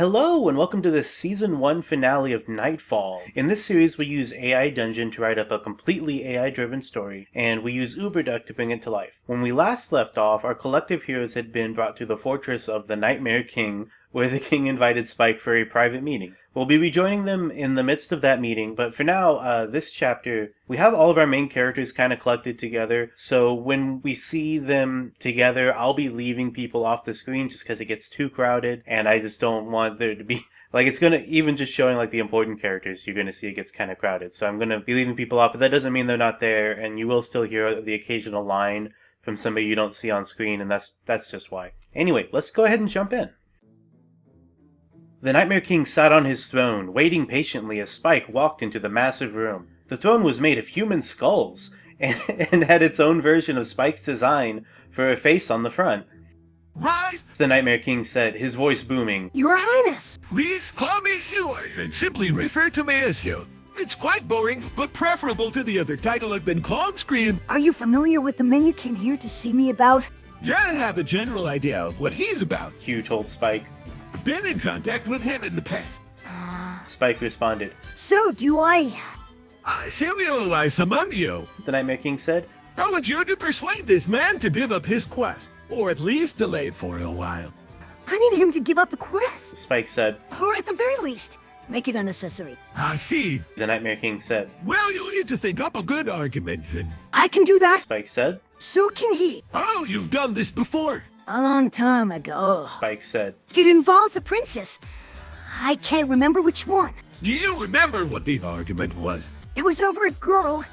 Hello, and welcome to the Season 1 finale of Nightfall. In this series, we use AI Dungeon to write up a completely AI-driven story, and we use UberDuck to bring it to life. When we last left off, our collective heroes had been brought to the fortress of the Nightmare King, where the king invited Spike for a private meeting. We'll be rejoining them in the midst of that meeting, but for now, this chapter, we have all of our main characters kind of collected together, so when we see them together, I'll be leaving people off the screen just because it gets too crowded, and I just don't want there to be... Like, it's gonna, even just showing, like, the important characters, you're gonna see it gets kind of crowded. So I'm gonna be leaving people off, but that doesn't mean they're not there, and you will still hear the occasional line from somebody you don't see on screen, and that's just why. Anyway, let's go ahead and jump in. The Nightmare King sat on his throne, waiting patiently as Spike walked into the massive room. The throne was made of human skulls, and had its own version of Spike's design for a face on the front. Rise! The Nightmare King said, his voice booming. Your Highness! Please call me Hugh, and simply refer to me as Hugh. It's quite boring, but preferable to the other title I've been called Scream. Are you familiar with the man you came here to see me about? Yeah, I have a general idea of what he's about. Hugh told Spike. I've been in contact with him in the past. Spike responded. So do I. I realize among you. The Nightmare King said. I want you to persuade this man to give up his quest, or at least delay it for a while. I need him to give up the quest. Spike said. Or at the very least, make it unnecessary. I see. The Nightmare King said. Well, you'll need to think up a good argument then. I can do that. Spike said. So can he. Oh, you've done this before. A long time ago. Spike said. It involved a princess. I can't remember which one. Do you remember what the argument was? It was over a girl,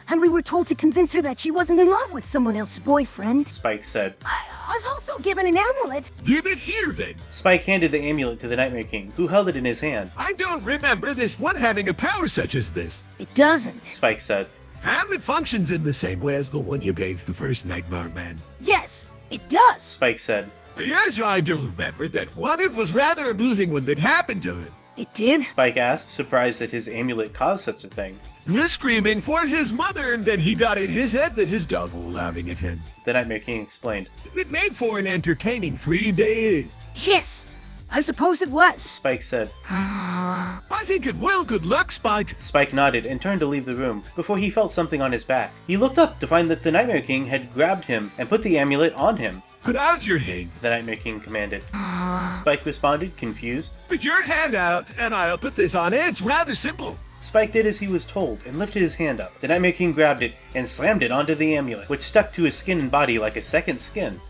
and we were told to convince her that she wasn't in love with someone else's boyfriend. Spike said. I was also given an amulet. Give it here then. Spike handed the amulet to the Nightmare King, who held it in his hand. I don't remember this one having a power such as this. It doesn't. Spike said. And it functions in the same way as the one you gave the first Nightmare Man. Yes, it does. Spike said. Yes, I do remember that one. It was rather amusing when that happened to it. It did? Spike asked, surprised that his amulet caused such a thing. He was screaming for his mother, and then he got in his head that his dog was laughing at him. The Nightmare King explained. It made for an entertaining 3 days. Yes, I suppose it was. Spike said. I think it will. Good luck, Spike. Spike nodded and turned to leave the room before he felt something on his back. He looked up to find that the Nightmare King had grabbed him and put the amulet on him. Put out your hand. The Nightmare King commanded. Spike responded, confused. Put your hand out, and I'll put this on. It's rather simple. Spike did as he was told and lifted his hand up. The Nightmare King grabbed it and slammed it onto the amulet, which stuck to his skin and body like a second skin.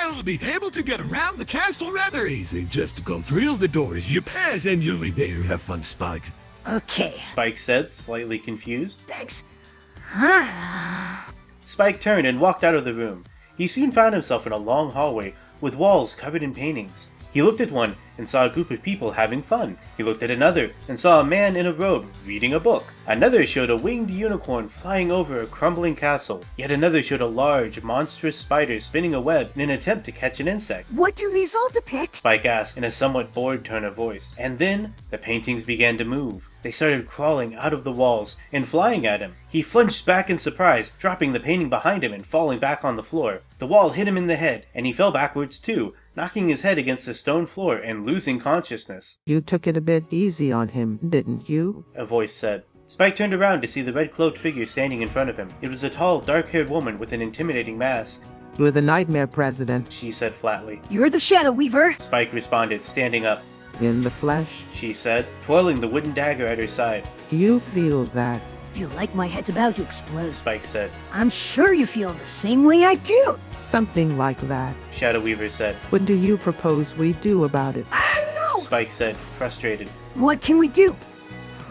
You'll be able to get around the castle rather easy. Just go through the doors you pass, and you'll be there. Have fun, Spike. Okay. Spike said, slightly confused. Thanks. Spike turned and walked out of the room. He soon found himself in a long hallway with walls covered in paintings. He looked at one and saw a group of people having fun. He looked at another and saw a man in a robe reading a book. Another showed a winged unicorn flying over a crumbling castle. Yet another showed a large, monstrous spider spinning a web in an attempt to catch an insect. What do these all depict? Spike asked in a somewhat bored tone of voice. And then the paintings began to move. They started crawling out of the walls and flying at him. He flinched back in surprise, dropping the painting behind him and falling back on the floor. The wall hit him in the head, and he fell backwards too, knocking his head against the stone floor and losing consciousness. You took it a bit easy on him, didn't you? A voice said. Spike turned around to see the red-cloaked figure standing in front of him. It was a tall, dark-haired woman with an intimidating mask. You're the Nightmare President. She said flatly. You're the Shadow Weaver. Spike responded, standing up. In the flesh. She said, twirling the wooden dagger at her side. You feel that. Feels like my head's about to explode. Spike said. I'm sure you feel the same way I do. Something like that. Shadow Weaver said. What do you propose we do about it? No! Spike said, frustrated. What can we do?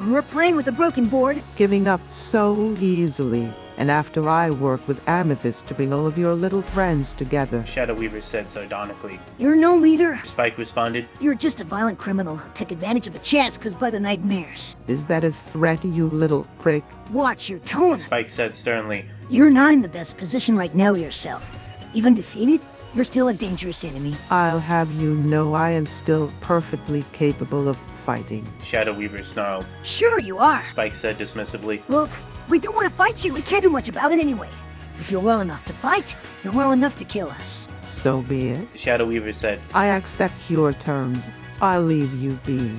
We're playing with a broken board. Giving up so easily. And after I work with Amethyst to bring all of your little friends together. Shadow Weaver said sardonically. You're no leader. Spike responded. You're just a violent criminal who took advantage of a chance caused by the nightmares. Is that a threat, you little prick? Watch your tone. Spike said sternly. You're not in the best position right now yourself. Even defeated, you're still a dangerous enemy. I'll have you know I am still perfectly capable of fighting. Shadow Weaver snarled. Sure you are. Spike said dismissively. Look, we don't want to fight you. We can't do much about it anyway. If you're well enough to fight, you're well enough to kill us. So be it. Shadow Weaver said. I accept your terms. I'll leave you be.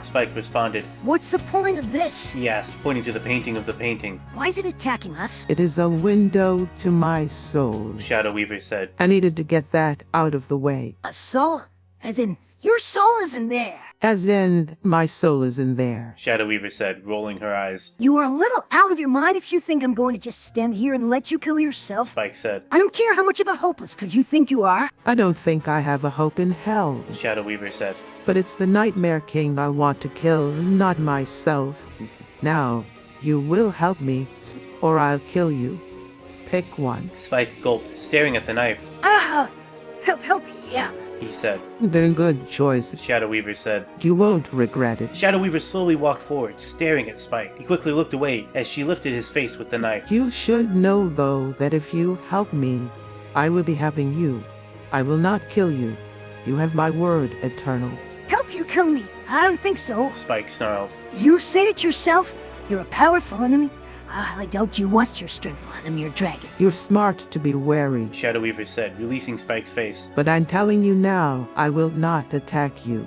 Spike responded. What's the point of this? He asked, pointing to the painting of the painting. Why is it attacking us? It is a window to my soul. Shadow Weaver said. I needed to get that out of the way. A soul? As in, your soul is in there. As in, my soul is in there. Shadow Weaver said, rolling her eyes. You are a little out of your mind if you think I'm going to just stand here and let you kill yourself. Spike said. I don't care how much of a hopeless cause you think you are. I don't think I have a hope in hell. Shadow Weaver said. But it's the Nightmare King I want to kill, not myself. Now, you will help me, or I'll kill you. Pick one. Spike gulped, staring at the knife. Help, yeah. He said. They're good choices. Shadow Weaver said. You won't regret it. Shadow Weaver slowly walked forward, staring at Spike. He quickly looked away as she lifted his face with the knife. You should know, though, that if you help me, I will be helping you. I will not kill you. You have my word, Eternal. Help you kill me? I don't think so. Spike snarled. You said it yourself. You're a powerful enemy. I doubt you lost your strength on a mere dragon. You're smart to be wary. Shadow Weaver said, releasing Spike's face. But I'm telling you now, I will not attack you.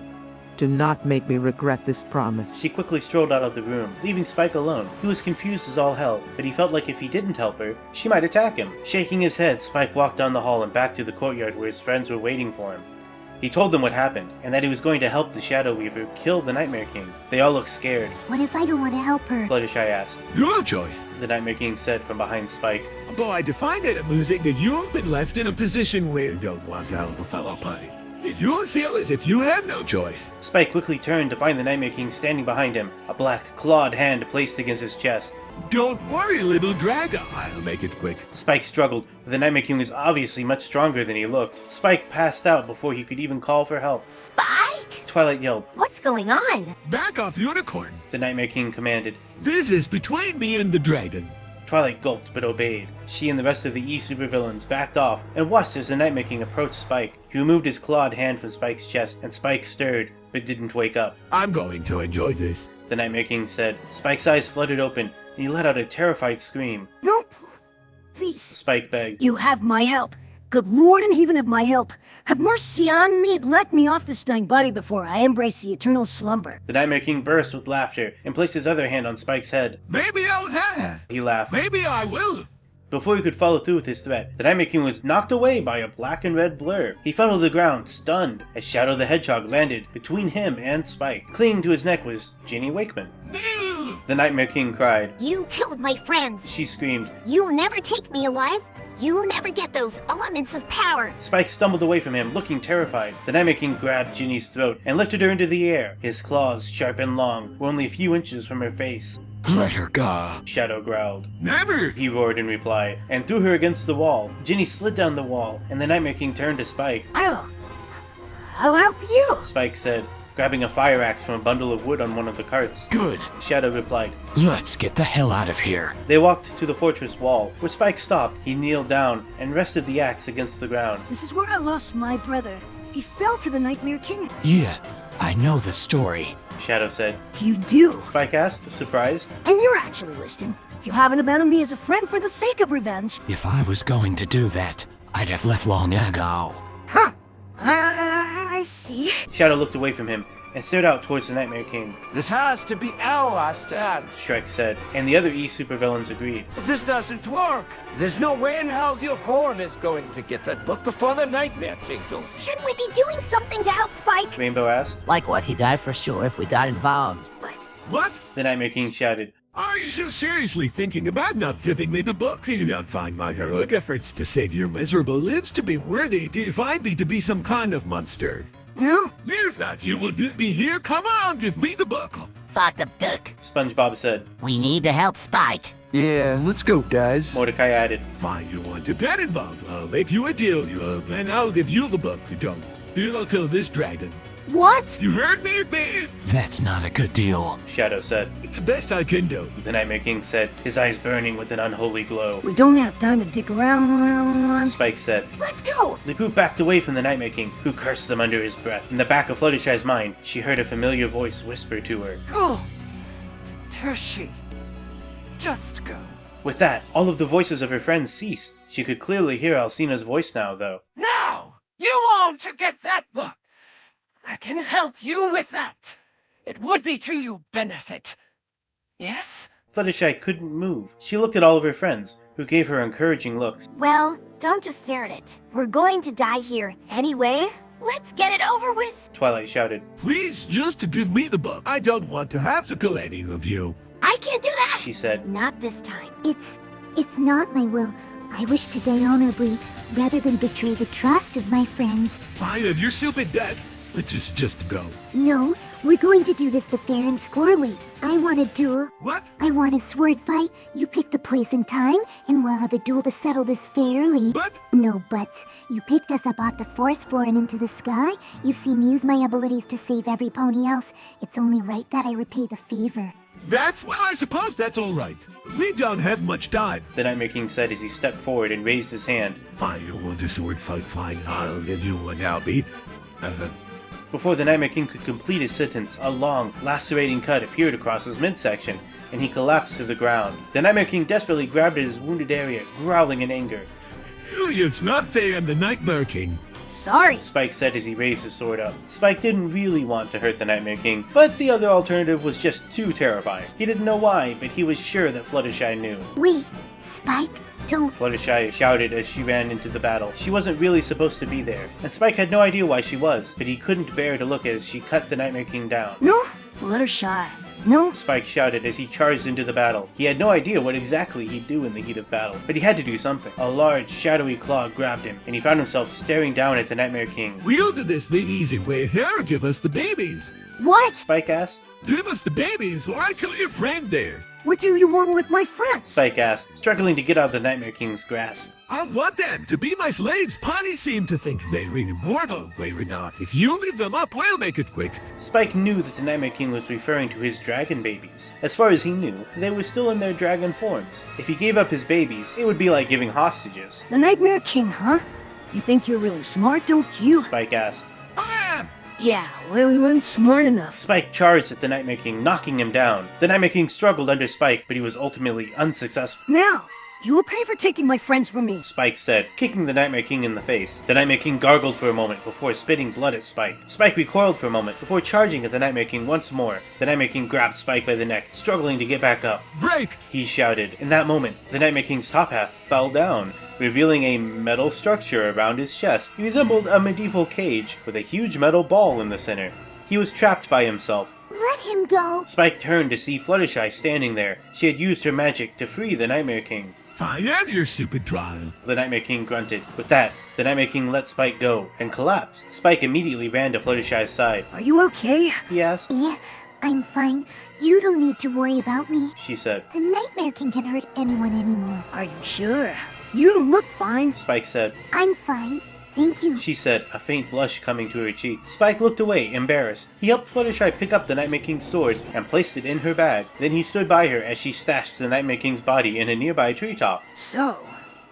Do not make me regret this promise. She quickly strolled out of the room, leaving Spike alone. He was confused as all hell, but he felt like if he didn't help her, she might attack him. Shaking his head, Spike walked down the hall and back to the courtyard where his friends were waiting for him. He told them what happened, and that he was going to help the Shadow Weaver kill the Nightmare King. They all looked scared. What if I don't want to help her? Fluttershy asked. Your choice. The Nightmare King said from behind Spike. Although I find it amusing that you've been left in a position where you don't want to help a fellow party. You feel as if you have no choice. Spike quickly turned to find the Nightmare King standing behind him, a black, clawed hand placed against his chest. Don't worry, little dragon. I'll make it quick. Spike struggled, but the Nightmare King was obviously much stronger than he looked. Spike passed out before he could even call for help. Spike? Twilight yelled. What's going on? Back off, unicorn. The Nightmare King commanded. This is between me and the dragon. Twilight gulped but obeyed. She and the rest of the E-supervillains backed off and watched as the Nightmare King approached Spike. He removed his clawed hand from Spike's chest, and Spike stirred, but didn't wake up. I'm going to enjoy this. The Nightmare King said. Spike's eyes fluttered open, and he let out a terrified scream. No, please. Spike begged. You have my help. Good Lord in heaven, have my help. Have mercy on me and let me off this dying body before I embrace the eternal slumber. The Nightmare King burst with laughter and placed his other hand on Spike's head. Maybe I'll have. He laughed. Maybe I will. Before he could follow through with his threat, the Nightmare King was knocked away by a black and red blur. He fell to the ground, stunned, as Shadow the Hedgehog landed between him and Spike. Clinging to his neck was Ginny Wakeman. No. The Nightmare King cried. You killed my friends. She screamed. You'll never take me alive. You'll never get those elements of power. Spike stumbled away from him, looking terrified. The Nightmare King grabbed Ginny's throat and lifted her into the air. His claws, sharp and long, were only a few inches from her face. Let her go. Shadow growled. Never. He roared in reply, and threw her against the wall. Ginny slid down the wall, and the Nightmare King turned to Spike. I'll help you. Spike said, grabbing a fire axe from a bundle of wood on one of the carts. Good. Shadow replied. Let's get the hell out of here. They walked to the fortress wall, where Spike stopped. He kneeled down and rested the axe against the ground. This is where I lost my brother. He fell to the Nightmare King. Yeah, I know the story. Shadow said. You do. Spike asked, surprised. And you're actually listening. You haven't abandoned me as a friend for the sake of revenge. If I was going to do that, I'd have left long ago. Huh. I see. Shadow looked away from him and stared out towards the Nightmare King. This has to be our last stand. Shrek said, and the other E-supervillains agreed. This doesn't work. There's no way in hell your horn is going to get that book before the Nightmare King does. Shouldn't we be doing something to help Spike? Rainbow asked. Like what? He'd die for sure if we got involved. What? The Nightmare King shouted. Are you so seriously thinking about not giving me the book? Do you not find my heroic efforts to save your miserable lives to be worthy? Do you find me to be some kind of monster? No. If not, you wouldn't be here. Come on, give me the book. Fuck the book. SpongeBob said. We need to help Spike. Yeah, let's go, guys. Mordecai added. Fine, you want to get involved. I'll make you a deal, and I'll give you the book. You don't. You'll kill this dragon. What? You heard me, man? That's not a good deal. Shadow said. It's the best I can do. The Nightmare King said, his eyes burning with an unholy glow. We don't have time to dick around. Spike said. Let's go. The group backed away from the Nightmare King, who cursed them under his breath. In the back of Fluttershy's mind, she heard a familiar voice whisper to her. Go. Tershi. Just go. With that, all of the voices of her friends ceased. She could clearly hear Alcina's voice now, though. Now! You want to get that book! I can help you with that. It would be to your benefit. Yes? Fluttershy couldn't move. She looked at all of her friends, who gave her encouraging looks. Well, don't just stare at it. We're going to die here anyway. Let's get it over with. Twilight shouted. Please, just give me the book. I don't want to have to kill any of you. I can't do that. She said. Not this time. It's not my will. I wish to die honorably, rather than betray the trust of my friends. Fine, and you're stupid dead. Let's just go. No, we're going to do this the fair and square way. I want a duel. What? I want a sword fight. You pick the place and time, and we'll have a duel to settle this fairly. But? No buts. You picked us up off the forest floor and into the sky. You've seen me use my abilities to save every pony else. It's only right that I repay the favor. Well, I suppose that's all right. We don't have much time. The Nightmare King said as he stepped forward and raised his hand. Fine, you want a sword fight? Fine, I'll give you one, Albie. Before the Nightmare King could complete his sentence, a long, lacerating cut appeared across his midsection, and he collapsed to the ground. The Nightmare King desperately grabbed at his wounded area, growling in anger. It's not fair, I'm the Nightmare King. Sorry. Spike said as he raised his sword up. Spike didn't really want to hurt the Nightmare King, but the other alternative was just too terrifying. He didn't know why, but he was sure that Fluttershy knew. Wait, Spike, don't... Fluttershy shouted as she ran into the battle. She wasn't really supposed to be there, and Spike had no idea why she was, but he couldn't bear to look as she cut the Nightmare King down. No, Fluttershy. No. Spike shouted as he charged into the battle. He had no idea what exactly he'd do in the heat of battle, but he had to do something. A large, shadowy claw grabbed him, and he found himself staring down at the Nightmare King. We'll do this the easy way. Here, give us the babies. What? Spike asked. Give us the babies, or I kill your friend there. What do you want with my friends? Spike asked, struggling to get out of the Nightmare King's grasp. I want them to be my slaves. Ponies seem to think they're immortal. They're not. If you leave them up, we'll make it quick. Spike knew that the Nightmare King was referring to his dragon babies. As far as he knew, they were still in their dragon forms. If he gave up his babies, it would be like giving hostages. The Nightmare King, huh? You think you're really smart, don't you? Spike asked. I am. Yeah, well, you weren't smart enough. Spike charged at the Nightmare King, knocking him down. The Nightmare King struggled under Spike, but he was ultimately unsuccessful. Now, you will pay for taking my friends from me. Spike said, kicking the Nightmare King in the face. The Nightmare King gargled for a moment before spitting blood at Spike. Spike recoiled for a moment before charging at the Nightmare King once more. The Nightmare King grabbed Spike by the neck, struggling to get back up. Break! He shouted. In that moment, the Nightmare King's top half fell down, revealing a metal structure around his chest. He resembled a medieval cage with a huge metal ball in the center. He was trapped by himself. Let him go. Spike turned to see Fluttershy standing there. She had used her magic to free the Nightmare King. Fine, end your stupid trial. The Nightmare King grunted. With that, the Nightmare King let Spike go and collapsed. Spike immediately ran to Fluttershy's side. Are you okay? He asked. Yeah, I'm fine. You don't need to worry about me. She said. The Nightmare King can hurt anyone anymore. Are you sure? You don't look fine. Spike said. I'm fine. Thank you. She said, a faint blush coming to her cheek. Spike looked away, embarrassed. He helped Fluttershy pick up the Nightmare King's sword and placed it in her bag. Then he stood by her as she stashed the Nightmare King's body in a nearby treetop. So,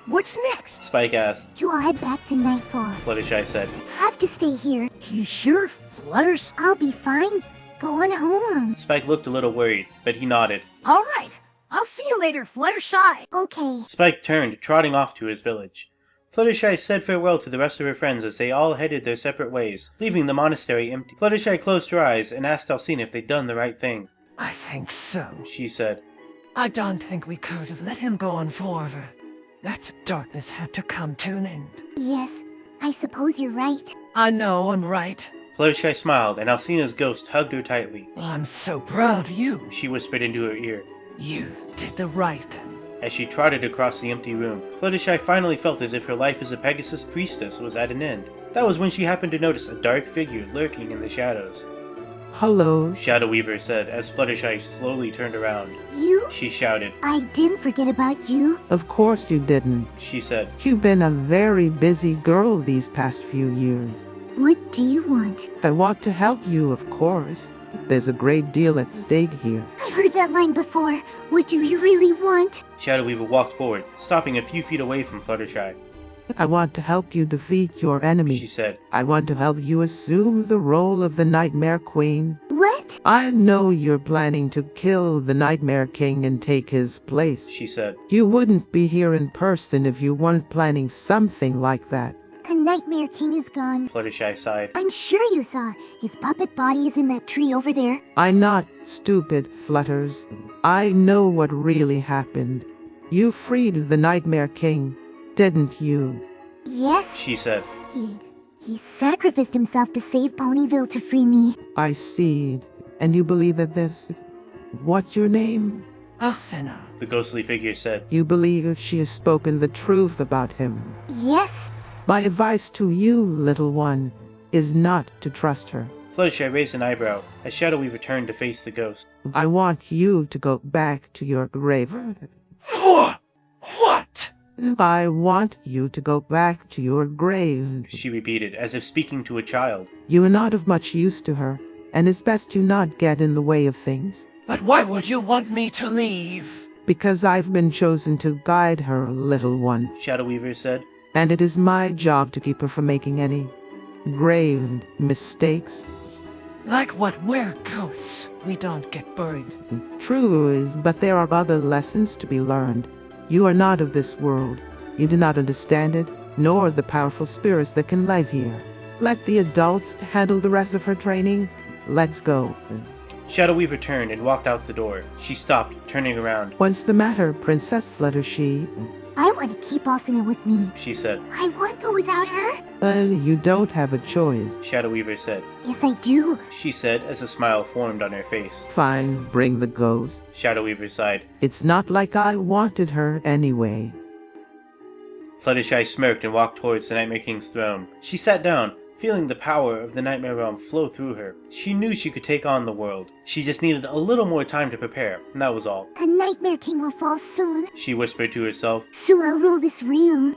what's next? Spike asked. You all head back to Nightfall. Fluttershy said. Have to stay here. You sure, Flutters? I'll be fine. Go on home. Spike looked a little worried, but he nodded. All right. I'll see you later, Fluttershy. Okay. Spike turned, trotting off to his village. Fluttershy said farewell to the rest of her friends as they all headed their separate ways, leaving the monastery empty. Fluttershy closed her eyes and asked Alcina if they'd done the right thing. I think so. She said. I don't think we could have let him go on forever. That darkness had to come to an end. Yes, I suppose you're right. I know I'm right. Fluttershy smiled, and Alcina's ghost hugged her tightly. I'm so proud of you. She whispered into her ear. You did the right thing. As she trotted across the empty room, Fluttershy finally felt as if her life as a Pegasus priestess was at an end. That was when she happened to notice a dark figure lurking in the shadows. Hello. Shadow Weaver said as Fluttershy slowly turned around. You? She shouted. I didn't forget about you. Of course you didn't. She said. You've been a very busy girl these past few years. What do you want? I want to help you, of course. There's a great deal at stake here. I've heard that line before. What do you really want? Shadow Weaver walked forward, stopping a few feet away from Fluttershy. I want to help you defeat your enemy. She said. I want to help you assume the role of the Nightmare Queen. What? I know you're planning to kill the Nightmare King and take his place. She said. You wouldn't be here in person if you weren't planning something like that. The Nightmare King is gone. Fluttershy sighed. I'm sure you saw. His puppet body is in that tree over there. I'm not stupid, Flutters. I know what really happened. You freed the Nightmare King, didn't you? Yes. She said. He sacrificed himself to save Ponyville to free me. I see. And you believe that this... What's your name? Athena. The ghostly figure said. You believe she has spoken the truth about him? Yes. My advice to you, little one, is not to trust her. Fluttershy raised an eyebrow as Shadow Weaver turned to face the ghost. I want you to go back to your grave. What? I want you to go back to your grave. She repeated, as if speaking to a child. You are not of much use to her, and it's best you not get in the way of things. But why would you want me to leave? Because I've been chosen to guide her, little one. Shadow Weaver said. And it is my job to keep her from making any grave mistakes. Like what? We're ghosts. We don't get buried. True is, but there are other lessons to be learned. You are not of this world. You do not understand it, nor the powerful spirits that can live here. Let the adults handle the rest of her training. Let's go. Shadow Weaver turned and walked out the door. She stopped, turning around. What's the matter, Princess Fluttershy? I want to keep Asuna with me. She said. I won't go without her. You don't have a choice. Shadow Weaver said. Yes, I do. She said as a smile formed on her face. Fine, bring the ghost. Shadow Weaver sighed. It's not like I wanted her anyway. Fluttershy smirked and walked towards the Nightmare King's throne. She sat down, feeling the power of the Nightmare Realm flow through her. She knew she could take on the world. She just needed a little more time to prepare, and that was all. The Nightmare King will fall soon. She whispered to herself. So I'll rule this realm.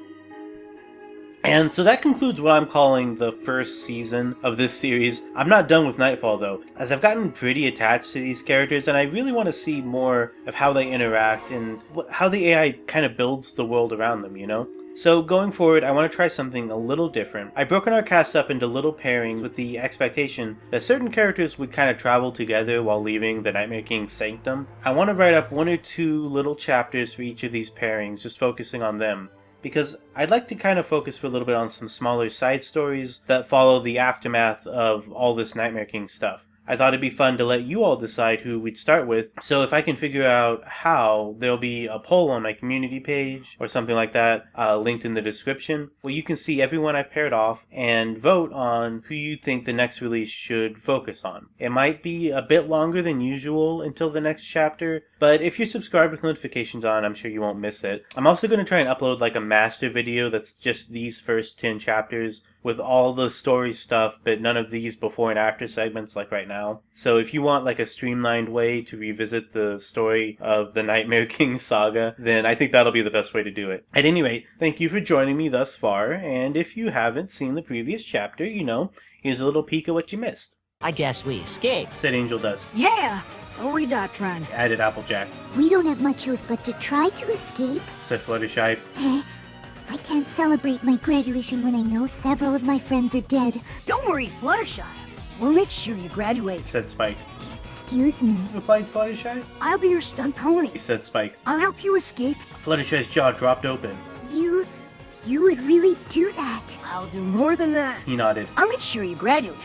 And so that concludes what I'm calling the first season of this series. I'm not done with Nightfall though, as I've gotten pretty attached to these characters and I really want to see more of how they interact and how the AI kind of builds the world around them, you know? So going forward, I want to try something a little different. I've broken our cast up into little pairings with the expectation that certain characters would kind of travel together while leaving the Nightmare King's sanctum. I want to write up 1 or 2 little chapters for each of these pairings, just focusing on them. Because I'd like to kind of focus for a little bit on some smaller side stories that follow the aftermath of all this Nightmare King stuff. I thought it'd be fun to let you all decide who we'd start with, so if I can figure out how, there'll be a poll on my community page or something like that, linked in the description, where you can see everyone I've paired off and vote on who you think the next release should focus on. It might be a bit longer than usual until the next chapter, but if you're subscribed with notifications on, I'm sure you won't miss it. I'm also going to try and upload like a master video that's just these first 10 chapters with all the story stuff, but none of these before and after segments like right now. So if you want like a streamlined way to revisit the story of the Nightmare King saga, then I think that'll be the best way to do it. At any rate, thank you for joining me thus far, and if you haven't seen the previous chapter, you know, here's a little peek at what you missed. I guess we escaped. Said Angel Dust. Yeah, or we not trying. Added Applejack. We don't have much choice but to try to escape. Said Fluttershy. I can't celebrate my graduation when I know several of my friends are dead. Don't worry, Fluttershy. We'll make sure you graduate. Said Spike. Excuse me. Replied Fluttershy. I'll be your stunt pony. Said Spike. I'll help you escape. Fluttershy's jaw dropped open. You would really do that? I'll do more than that. He nodded. I'll make sure you graduate.